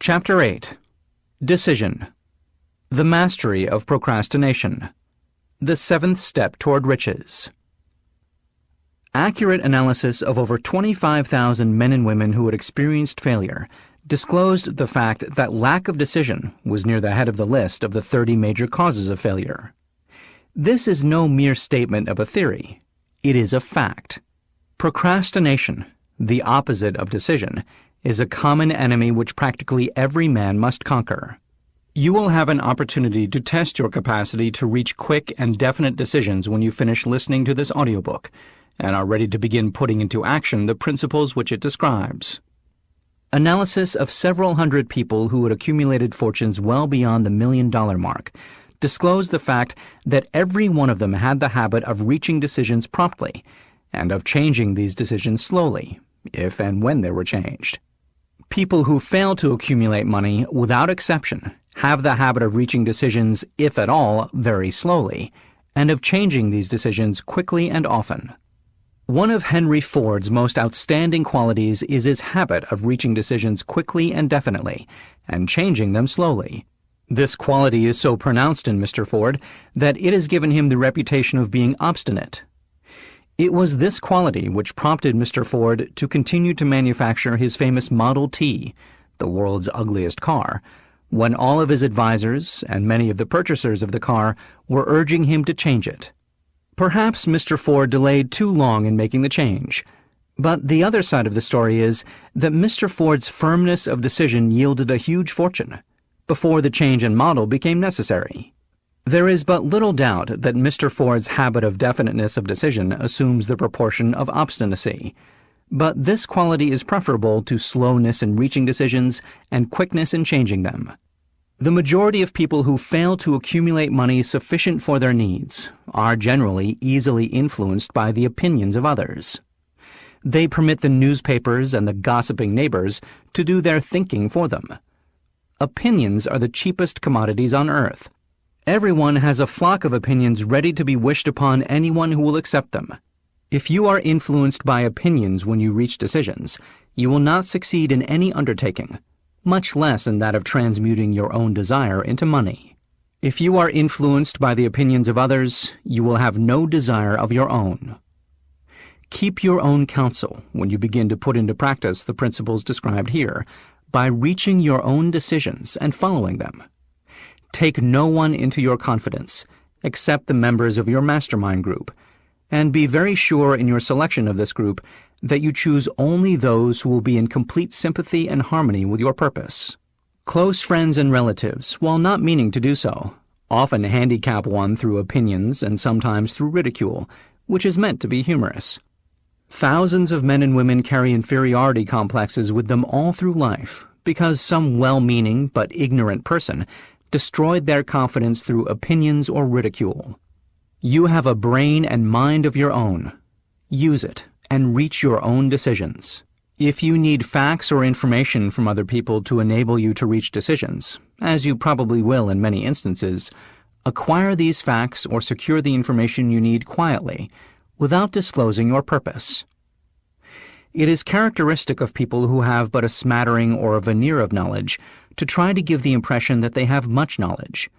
Chapter 8. Decision. The Mastery of Procrastination. The Seventh Step Toward Riches. Accurate analysis of over 25,000 men and women who had experienced failure disclosed the fact that lack of decision was near the head of the list of the 30 major causes of failure. This is no mere statement of a theory. It is a fact. Procrastination, the opposite of decision, is a common enemy which practically every man must conquer. You will have an opportunity to test your capacity to reach quick and definite decisions when you finish listening to this audiobook and are ready to begin putting into action the principles which it describes. Analysis of several hundred people who had accumulated fortunes well beyond the $1 million mark disclosed the fact that every one of them had the habit of reaching decisions promptly and of changing these decisions slowly, if and when they were changed. People who fail to accumulate money, without exception, have the habit of reaching decisions, if at all, very slowly, and of changing these decisions quickly and often. One of Henry Ford's most outstanding qualities is his habit of reaching decisions quickly and definitely, and changing them slowly. This quality is so pronounced in Mr. Ford that it has given him the reputation of being obstinate. It was this quality which prompted Mr. Ford to continue to manufacture his famous Model T, the world's ugliest car, when all of his advisors and many of the purchasers of the car were urging him to change it. Perhaps Mr. Ford delayed too long in making the change, but the other side of the story is that Mr. Ford's firmness of decision yielded a huge fortune before the change in model became necessary. There is but little doubt that Mr. Ford's habit of definiteness of decision assumes the proportion of obstinacy, but this quality is preferable to slowness in reaching decisions and quickness in changing them. The majority of people who fail to accumulate money sufficient for their needs are generally easily influenced by the opinions of others. They permit the newspapers and the gossiping neighbors to do their thinking for them. Opinions are the cheapest commodities on earth. Everyone has a flock of opinions ready to be wished upon anyone who will accept them. If you are influenced by opinions when you reach decisions, you will not succeed in any undertaking, much less in that of transmuting your own desire into money. If you are influenced by the opinions of others, you will have no desire of your own. Keep your own counsel when you begin to put into practice the principles described here by reaching your own decisions and following them. Take no one into your confidence, except the members of your mastermind group, and be very sure in your selection of this group that you choose only those who will be in complete sympathy and harmony with your purpose. Close friends and relatives, while not meaning to do so, often handicap one through opinions and sometimes through ridicule, which is meant to be humorous. Thousands of men and women carry inferiority complexes with them all through life because some well-meaning but ignorant person destroyed their confidence through opinions or ridicule. You have a brain and mind of your own. Use it and reach your own decisions. If you need facts or information from other people to enable you to reach decisions, as you probably will in many instances, acquire these facts or secure the information you need quietly, without disclosing your purpose. It is characteristic of people who have but a smattering or a veneer of knowledge to try to give the impression that they have much knowledge.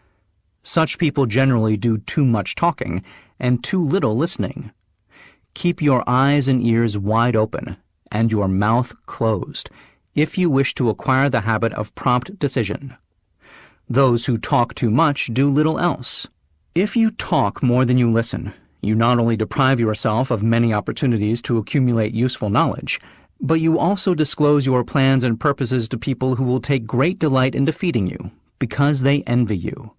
Such people generally do too much talking and too little listening. Keep your eyes and ears wide open and your mouth closed if you wish to acquire the habit of prompt decision. Those who talk too much do little else. If you talk more than you listen, you not only deprive yourself of many opportunities to accumulate useful knowledge, but you also disclose your plans and purposes to people who will take great delight in defeating you, because they envy you.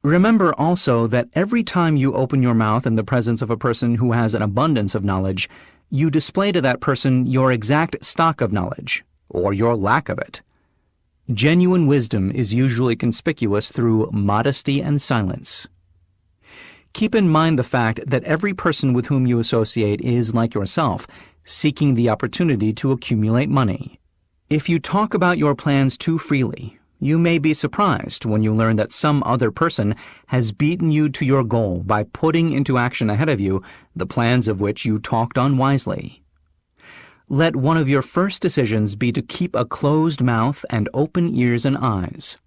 Remember also that every time you open your mouth in the presence of a person who has an abundance of knowledge, you display to that person your exact stock of knowledge, or your lack of it. Genuine wisdom is usually conspicuous through modesty and silence. Keep in mind the fact that every person with whom you associate is, like yourself, seeking the opportunity to accumulate money. If you talk about your plans too freely, you may be surprised when you learn that some other person has beaten you to your goal by putting into action ahead of you the plans of which you talked unwisely. Let one of your first decisions be to keep a closed mouth and open ears and eyes.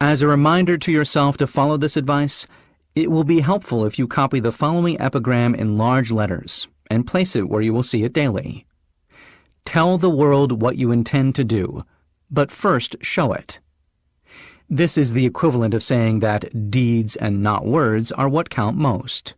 As a reminder to yourself to follow this advice, it will be helpful if you copy the following epigram in large letters and place it where you will see it daily. Tell the world what you intend to do, but first show it. This is the equivalent of saying that deeds and not words are what count most.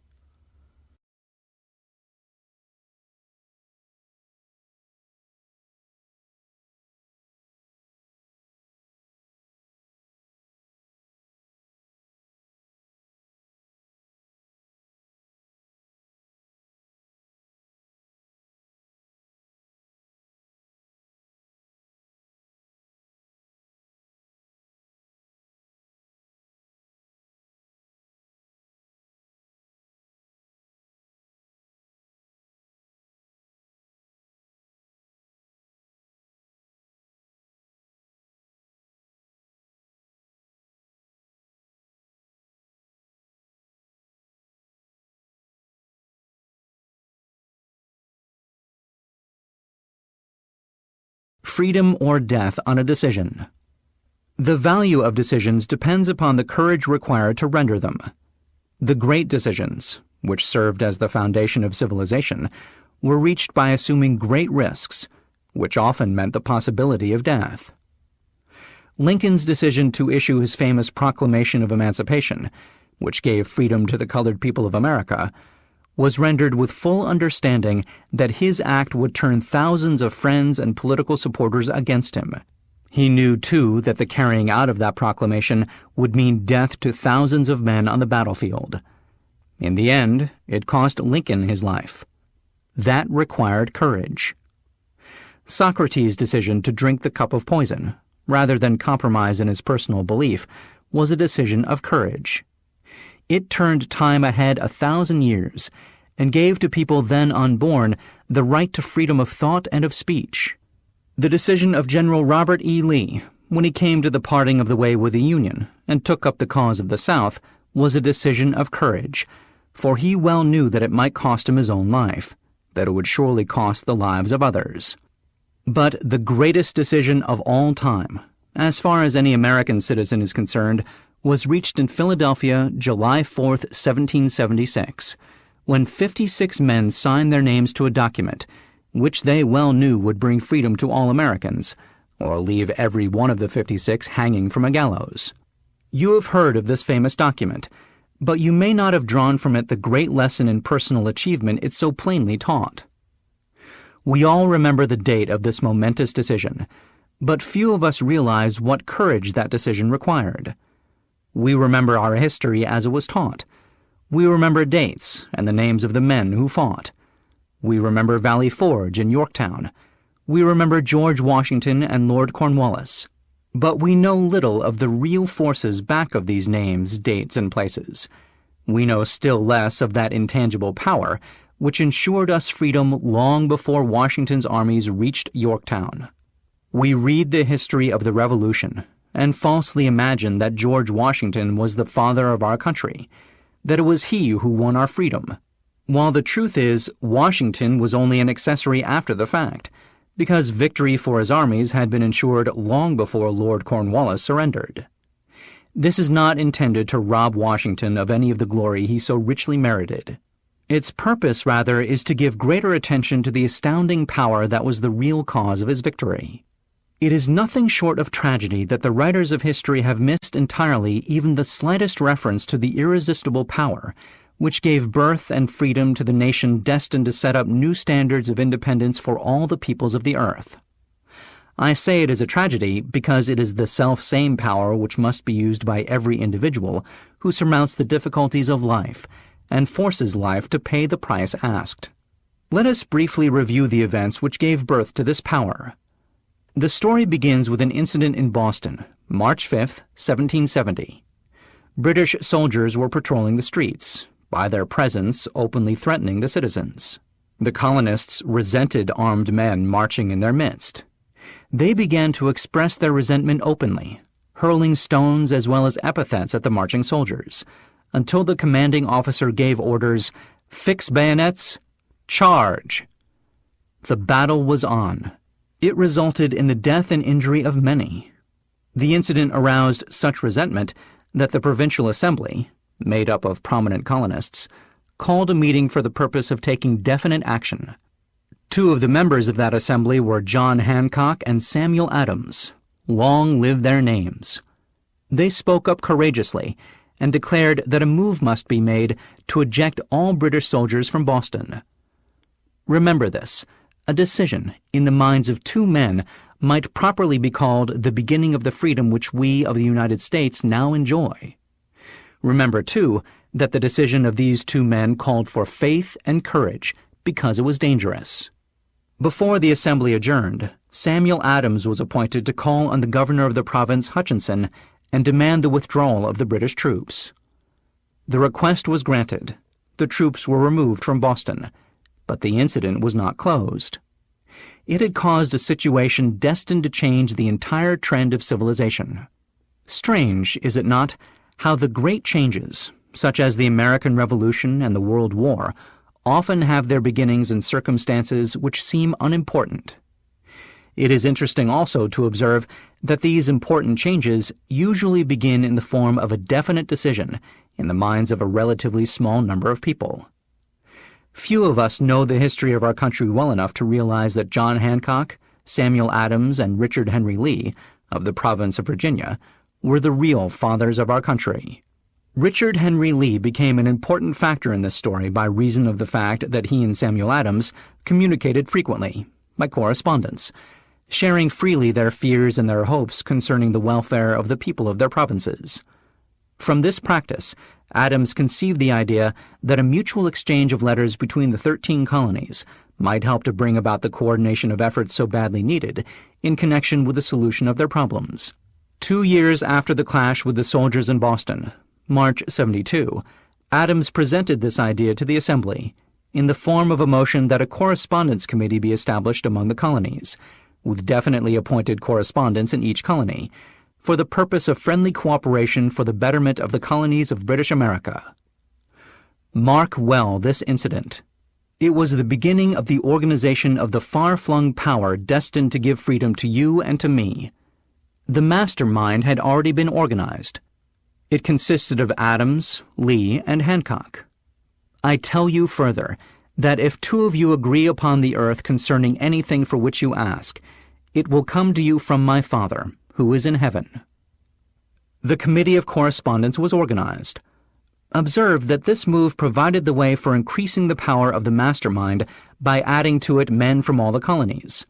Freedom or death on a decision. The value of decisions depends upon the courage required to render them. The great decisions, which served as the foundation of civilization, were reached by assuming great risks, which often meant the possibility of death. Lincoln's decision to issue his famous Proclamation of Emancipation, which gave freedom to the colored people of America, was rendered with full understanding that his act would turn thousands of friends and political supporters against him. He knew, too, that the carrying out of that proclamation would mean death to thousands of men on the battlefield. In the end, it cost Lincoln his life. That required courage. Socrates' decision to drink the cup of poison, rather than compromise in his personal belief, was a decision of courage. It turned time ahead 1,000 years and gave to people then unborn the right to freedom of thought and of speech. The decision of General Robert E. Lee, when he came to the parting of the way with the Union and took up the cause of the South, was a decision of courage, for he well knew that it might cost him his own life, that it would surely cost the lives of others. But the greatest decision of all time, as far as any American citizen is concerned, was reached in Philadelphia, July 4, 1776, when 56 men signed their names to a document which they well knew would bring freedom to all Americans, or leave every one of the 56 hanging from a gallows. You have heard of this famous document, but you may not have drawn from it the great lesson in personal achievement it so plainly taught. We all remember the date of this momentous decision, but few of us realize what courage that decision required. We remember our history as it was taught. We remember dates and the names of the men who fought. We remember Valley Forge and Yorktown. We remember George Washington and Lord Cornwallis. But we know little of the real forces back of these names, dates, and places. We know still less of that intangible power which ensured us freedom long before Washington's armies reached Yorktown. We read the history of the Revolution and falsely imagine that George Washington was the father of our country, that it was he who won our freedom, while the truth is Washington was only an accessory after the fact, because victory for his armies had been ensured long before Lord Cornwallis surrendered. This is not intended to rob Washington of any of the glory he so richly merited. Its purpose, rather, is to give greater attention to the astounding power that was the real cause of his victory. It is nothing short of tragedy that the writers of history have missed entirely even the slightest reference to the irresistible power which gave birth and freedom to the nation destined to set up new standards of independence for all the peoples of the earth. I say it is a tragedy because it is the self-same power which must be used by every individual who surmounts the difficulties of life and forces life to pay the price asked. Let us briefly review the events which gave birth to this power. The story begins with an incident in Boston, March 5, 1770. British soldiers were patrolling the streets, by their presence openly threatening the citizens. The colonists resented armed men marching in their midst. They began to express their resentment openly, hurling stones as well as epithets at the marching soldiers, until the commanding officer gave orders, "Fix bayonets, charge!" The battle was on. It resulted in the death and injury of many. The incident aroused such resentment that the Provincial Assembly, made up of prominent colonists, called a meeting for the purpose of taking definite action. Two of the members of that assembly were John Hancock and Samuel Adams. Long live their names. They spoke up courageously and declared that a move must be made to eject all British soldiers from Boston. Remember this: a decision in the minds of two men might properly be called the beginning of the freedom which we of the United States now enjoy. Remember, too, that the decision of these two men called for faith and courage because it was dangerous. Before the assembly adjourned, Samuel Adams was appointed to call on the governor of the province, Hutchinson, and demand the withdrawal of the British troops. The request was granted. The troops were removed from Boston, but the incident was not closed. It had caused a situation destined to change the entire trend of civilization. Strange, is it not, how the great changes, such as the American Revolution and the World War, often have their beginnings in circumstances which seem unimportant. It is interesting also to observe that these important changes usually begin in the form of a definite decision in the minds of a relatively small number of people. Few of us know the history of our country well enough to realize that John Hancock, Samuel Adams, and Richard Henry Lee, of the province of Virginia, were the real fathers of our country. Richard Henry Lee became an important factor in this story by reason of the fact that he and Samuel Adams communicated frequently, by correspondence, sharing freely their fears and their hopes concerning the welfare of the people of their provinces. From this practice, Adams conceived the idea that a mutual exchange of letters between the 13 colonies might help to bring about the coordination of efforts so badly needed in connection with the solution of their problems. 2 years after the clash with the soldiers in Boston, March 72, Adams presented this idea to the Assembly in the form of a motion that a correspondence committee be established among the colonies, with definitely appointed correspondents in each colony, for the purpose of friendly cooperation for the betterment of the colonies of British America. Mark well this incident. It was the beginning of the organization of the far-flung power destined to give freedom to you and to me. The mastermind had already been organized. It consisted of Adams, Lee, and Hancock. I tell you further that if two of you agree upon the earth concerning anything for which you ask, it will come to you from my Father, who is in heaven. The Committee of Correspondence was organized. Observe that this move provided the way for increasing the power of the mastermind by adding to it men from all the colonies.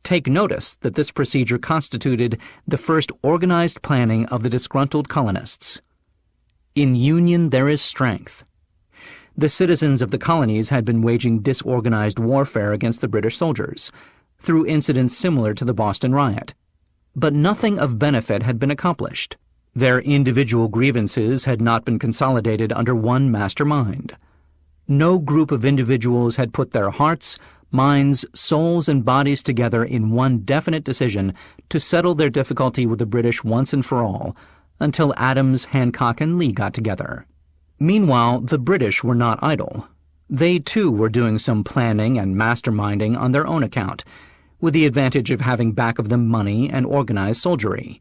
Take notice that this procedure constituted the first organized planning of the disgruntled colonists. In union there is strength. The citizens of the colonies had been waging disorganized warfare against the British soldiers, through incidents similar to the Boston riot. But nothing of benefit had been accomplished. Their individual grievances had not been consolidated under one mastermind. No group of individuals had put their hearts, minds, souls, and bodies together in one definite decision to settle their difficulty with the British once and for all, until Adams, Hancock, and Lee got together. Meanwhile, the British were not idle. They, too, were doing some planning and masterminding on their own account, with the advantage of having back of them money and organized soldiery.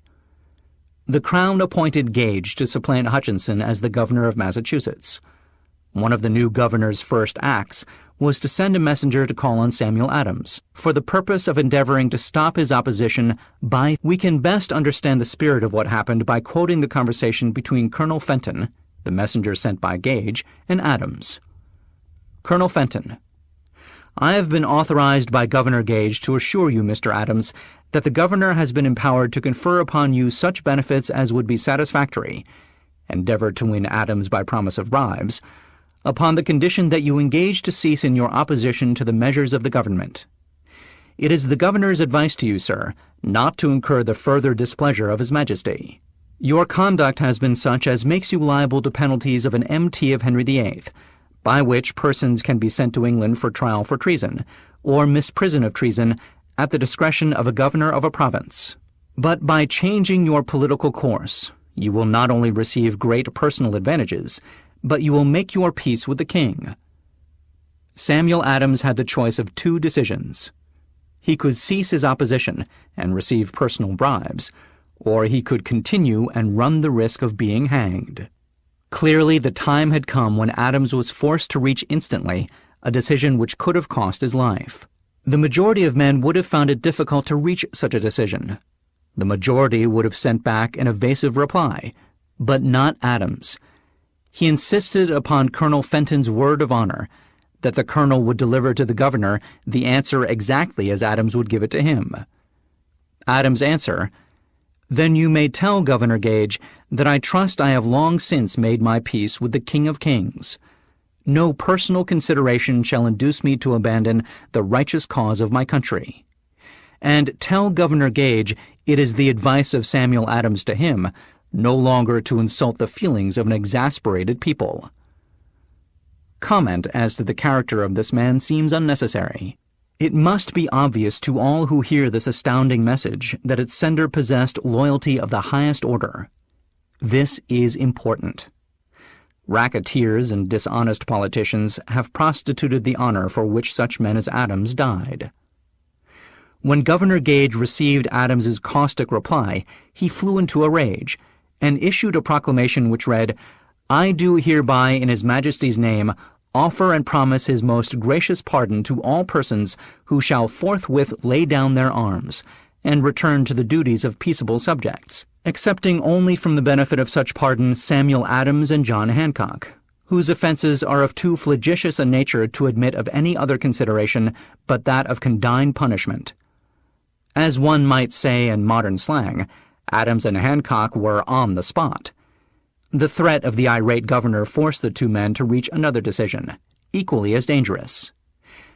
The Crown appointed Gage to supplant Hutchinson as the governor of Massachusetts. One of the new governor's first acts was to send a messenger to call on Samuel Adams, for the purpose of endeavoring to stop his opposition by— We can best understand the spirit of what happened by quoting the conversation between Colonel Fenton, the messenger sent by Gage, and Adams. Colonel Fenton: I have been authorized by Governor Gage to assure you, Mr. Adams, that the governor has been empowered to confer upon you such benefits as would be satisfactory, endeavor to win Adams by promise of bribes, upon the condition that you engage to cease in your opposition to the measures of the government. It is the governor's advice to you, sir, not to incur the further displeasure of His Majesty. Your conduct has been such as makes you liable to penalties of an M.T. of Henry VIII, by which persons can be sent to England for trial for treason, or misprison of treason, at the discretion of a governor of a province. But by changing your political course, you will not only receive great personal advantages, but you will make your peace with the king. Samuel Adams had the choice of two decisions. He could cease his opposition and receive personal bribes, or he could continue and run the risk of being hanged. Clearly, the time had come when Adams was forced to reach instantly a decision which could have cost his life. The majority of men would have found it difficult to reach such a decision. The majority would have sent back an evasive reply, but not Adams. He insisted upon Colonel Fenton's word of honor that the colonel would deliver to the governor the answer exactly as Adams would give it to him. Adams' answer, "Then you may tell Governor Gage that I trust I have long since made my peace with the King of Kings. No personal consideration shall induce me to abandon the righteous cause of my country. And tell Governor Gage it is the advice of Samuel Adams to him no longer to insult the feelings of an exasperated people." Comment as to the character of this man seems unnecessary. It must be obvious to all who hear this astounding message that its sender possessed loyalty of the highest order. This is important. Racketeers and dishonest politicians have prostituted the honor for which such men as Adams died. When Governor Gage received Adams's caustic reply, he flew into a rage and issued a proclamation which read, "I do hereby in His Majesty's name offer and promise His most gracious pardon to all persons who shall forthwith lay down their arms and return to the duties of peaceable subjects, excepting only from the benefit of such pardon Samuel Adams and John Hancock, whose offenses are of too flagitious a nature to admit of any other consideration but that of condign punishment." As one might say in modern slang, Adams and Hancock were on the spot. The threat of the irate governor forced the two men to reach another decision, equally as dangerous.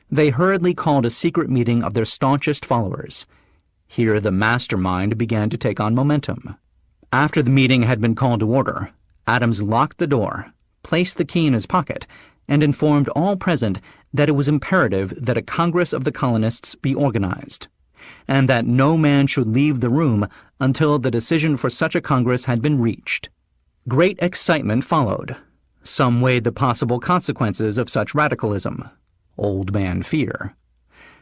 They hurriedly called a secret meeting of their staunchest followers. Here the mastermind began to take on momentum. After the meeting had been called to order, Adams locked the door, placed the key in his pocket, and informed all present that it was imperative that a Congress of the colonists be organized, and that no man should leave the room until the decision for such a Congress had been reached. Great excitement followed. Some weighed the possible consequences of such radicalism, old man fear.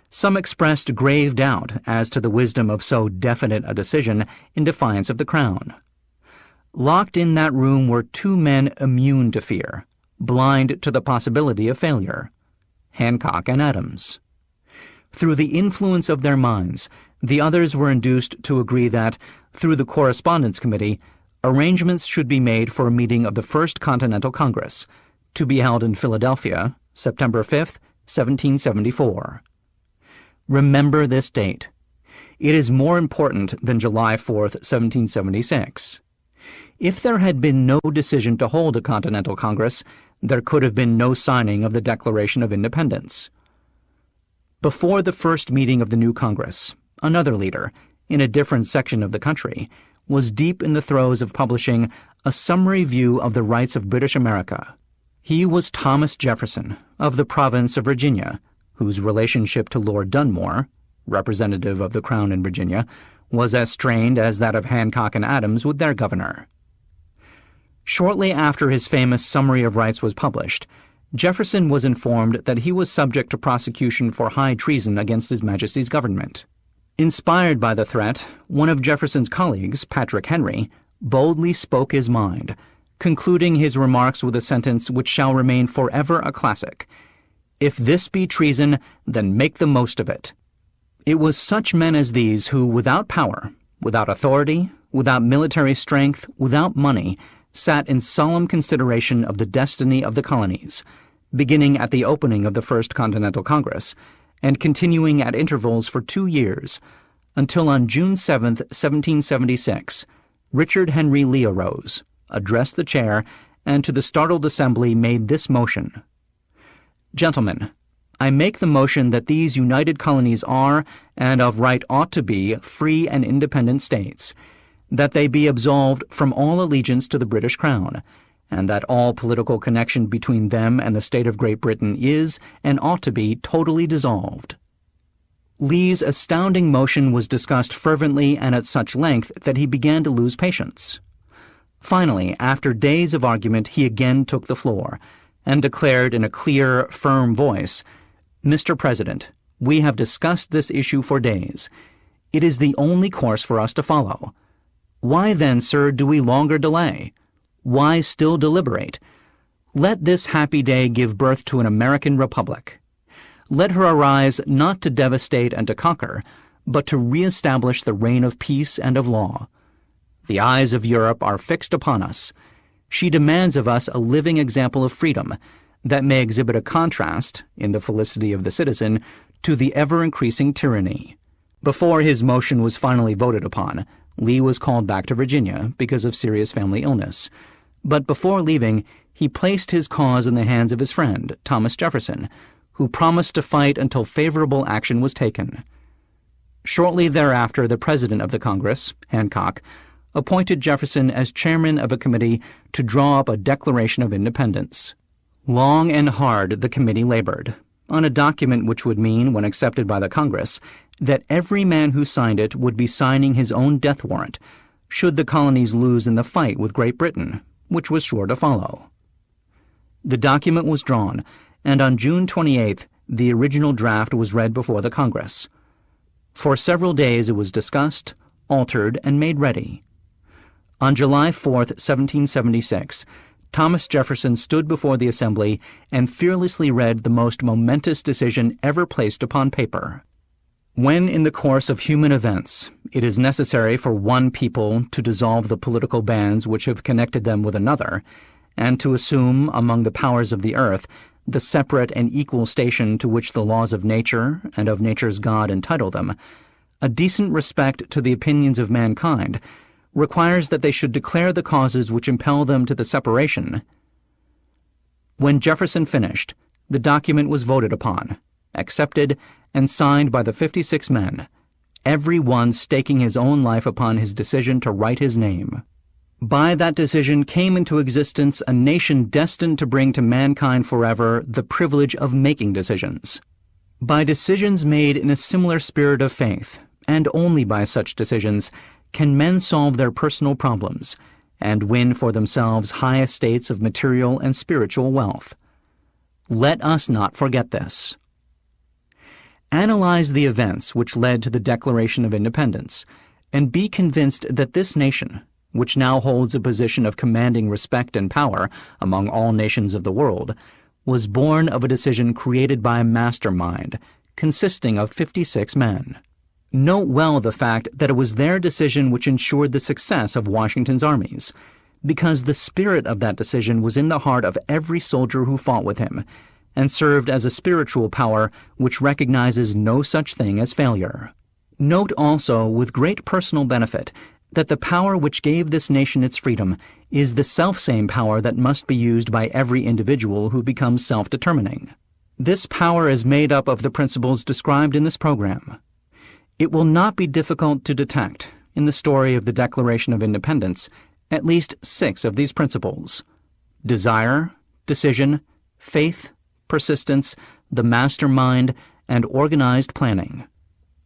Some expressed grave doubt as to the wisdom of so definite a decision in defiance of the Crown. Locked in that room were two men immune to fear, blind to the possibility of failure, Hancock and Adams. Through the influence of their minds, the others were induced to agree that, through the Correspondence Committee, arrangements should be made for a meeting of the First Continental Congress, to be held in Philadelphia, September 5, 1774. Remember this date. It is more important than July 4, 1776. If there had been no decision to hold a Continental Congress, there could have been no signing of the Declaration of Independence. Before the first meeting of the new Congress, another leader, in a different section of the country, was deep in the throes of publishing a summary view of the rights of British America. He was Thomas Jefferson, of the province of Virginia, whose relationship to Lord Dunmore, representative of the Crown in Virginia, was as strained as that of Hancock and Adams with their governor. Shortly after his famous Summary of Rights was published, Jefferson was informed that he was subject to prosecution for high treason against His Majesty's government. Inspired by the threat, one of Jefferson's colleagues, Patrick Henry, boldly spoke his mind, concluding his remarks with a sentence which shall remain forever a classic: "If this be treason, then make the most of it." It was such men as these who, without power, without authority, without military strength, without money, sat in solemn consideration of the destiny of the colonies, beginning at the opening of the First Continental Congress, and continuing at intervals for 2 years, until on June 7, 1776, Richard Henry Lee arose, addressed the chair, and to the startled assembly made this motion: "Gentlemen, I make the motion that these united colonies are, and of right ought to be, free and independent states, that they be absolved from all allegiance to the British Crown, and that all political connection between them and the state of Great Britain is, and ought to be, totally dissolved." Lee's astounding motion was discussed fervently and at such length that he began to lose patience. Finally, after days of argument, he again took the floor, and declared in a clear, firm voice, "Mr. President, we have discussed this issue for days. It is the only course for us to follow. Why then, sir, do we longer delay? Why still deliberate? Let this happy day give birth to an American republic. Let her arise not to devastate and to conquer, but to reestablish the reign of peace and of law. The eyes of Europe are fixed upon us. She demands of us a living example of freedom that may exhibit a contrast, in the felicity of the citizen, to the ever-increasing tyranny." Before his motion was finally voted upon, Lee was called back to Virginia because of serious family illness. But before leaving, he placed his cause in the hands of his friend, Thomas Jefferson, who promised to fight until favorable action was taken. Shortly thereafter, the president of the Congress, Hancock, appointed Jefferson as chairman of a committee to draw up a Declaration of Independence. Long and hard the committee labored, on a document which would mean, when accepted by the Congress, that every man who signed it would be signing his own death warrant, should the colonies lose in the fight with Great Britain, which was sure to follow. The document was drawn, and on June 28th, the original draft was read before the Congress. For several days it was discussed, altered, and made ready. On July 4th, 1776, Thomas Jefferson stood before the Assembly and fearlessly read the most momentous decision ever placed upon paper. When in the course of human events it is necessary for one people to dissolve the political bands which have connected them with another, and to assume, among the powers of the earth, the separate and equal station to which the laws of nature and of nature's God entitle them, a decent respect to the opinions of mankind requires that they should declare the causes which impel them to the separation. When Jefferson finished, the document was voted upon, accepted, and signed by the 56 men, every one staking his own life upon his decision to write his name. By that decision came into existence a nation destined to bring to mankind forever the privilege of making decisions. By decisions made in a similar spirit of faith, and only by such decisions, can men solve their personal problems and win for themselves high estates of material and spiritual wealth. Let us not forget this. Analyze the events which led to the Declaration of Independence, and be convinced that this nation, which now holds a position of commanding respect and power among all nations of the world, was born of a decision created by a mastermind consisting of 56 men. Note well the fact that it was their decision which ensured the success of Washington's armies, because the spirit of that decision was in the heart of every soldier who fought with him, and served as a spiritual power which recognizes no such thing as failure. Note also, with great personal benefit, that the power which gave this nation its freedom is the selfsame power that must be used by every individual who becomes self-determining. This power is made up of the principles described in this program. It will not be difficult to detect, in the story of the Declaration of Independence, at least 6 of these principles: desire, decision, faith, persistence, the mastermind, and organized planning.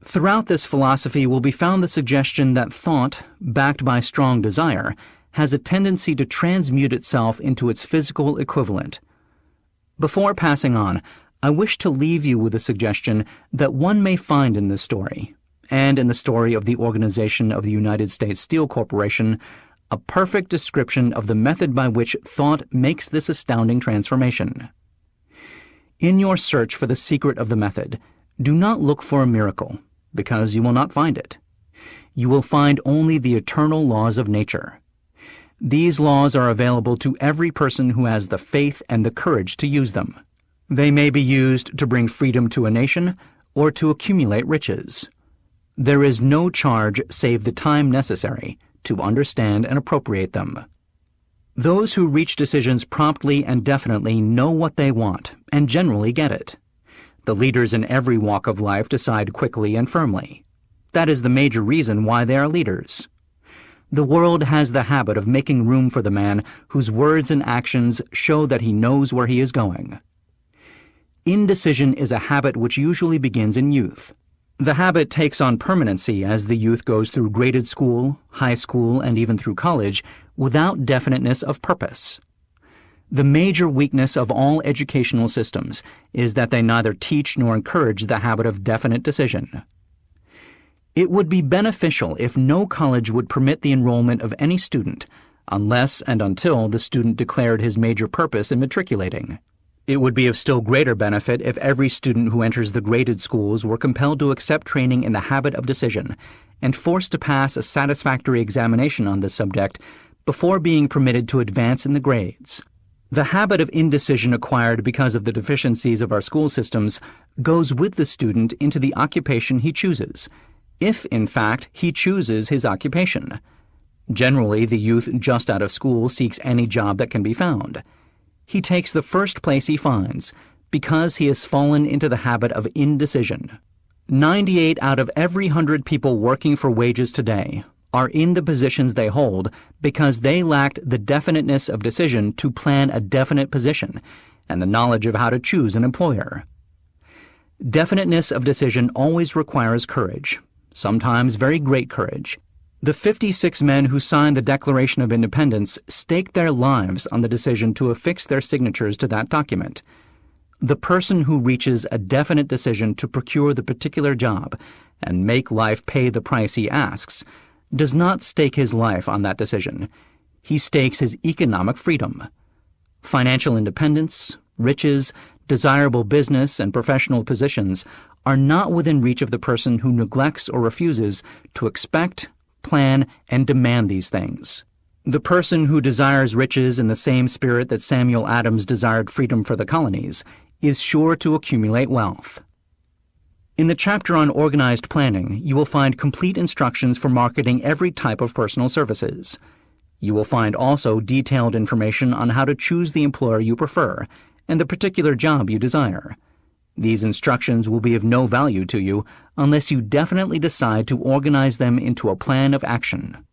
Throughout this philosophy will be found the suggestion that thought, backed by strong desire, has a tendency to transmute itself into its physical equivalent. Before passing on, I wish to leave you with a suggestion that one may find in this story, and in the story of the organization of the United States Steel Corporation, a perfect description of the method by which thought makes this astounding transformation. In your search for the secret of the method, do not look for a miracle, because you will not find it. You will find only the eternal laws of nature. These laws are available to every person who has the faith and the courage to use them. They may be used to bring freedom to a nation or to accumulate riches. There is no charge save the time necessary to understand and appropriate them. Those who reach decisions promptly and definitely know what they want and generally get it. The leaders in every walk of life decide quickly and firmly. That is the major reason why they are leaders. The world has the habit of making room for the man whose words and actions show that he knows where he is going. Indecision is a habit which usually begins in youth. The habit takes on permanency as the youth goes through graded school, high school, and even through college without definiteness of purpose. The major weakness of all educational systems is that they neither teach nor encourage the habit of definite decision. It would be beneficial if no college would permit the enrollment of any student unless and until the student declared his major purpose in matriculating. It would be of still greater benefit if every student who enters the graded schools were compelled to accept training in the habit of decision and forced to pass a satisfactory examination on this subject before being permitted to advance in the grades. The habit of indecision acquired because of the deficiencies of our school systems goes with the student into the occupation he chooses, if, in fact, he chooses his occupation. Generally, the youth just out of school seeks any job that can be found. He takes the first place he finds because he has fallen into the habit of indecision. 98 out of every 100 people working for wages today are in the positions they hold because they lacked the definiteness of decision to plan a definite position and the knowledge of how to choose an employer. Definiteness of decision always requires courage, sometimes very great courage. The 56 men who signed the Declaration of Independence staked their lives on the decision to affix their signatures to that document. The person who reaches a definite decision to procure the particular job and make life pay the price he asks does not stake his life on that decision. He stakes his economic freedom. Financial independence, riches, desirable business, and professional positions are not within reach of the person who neglects or refuses to expect, plan, and demand these things. The person who desires riches in the same spirit that Samuel Adams desired freedom for the colonies is sure to accumulate wealth. In the chapter on organized planning, you will find complete instructions for marketing every type of personal services. You will find also detailed information on how to choose the employer you prefer and the particular job you desire. These instructions will be of no value to you unless you definitely decide to organize them into a plan of action.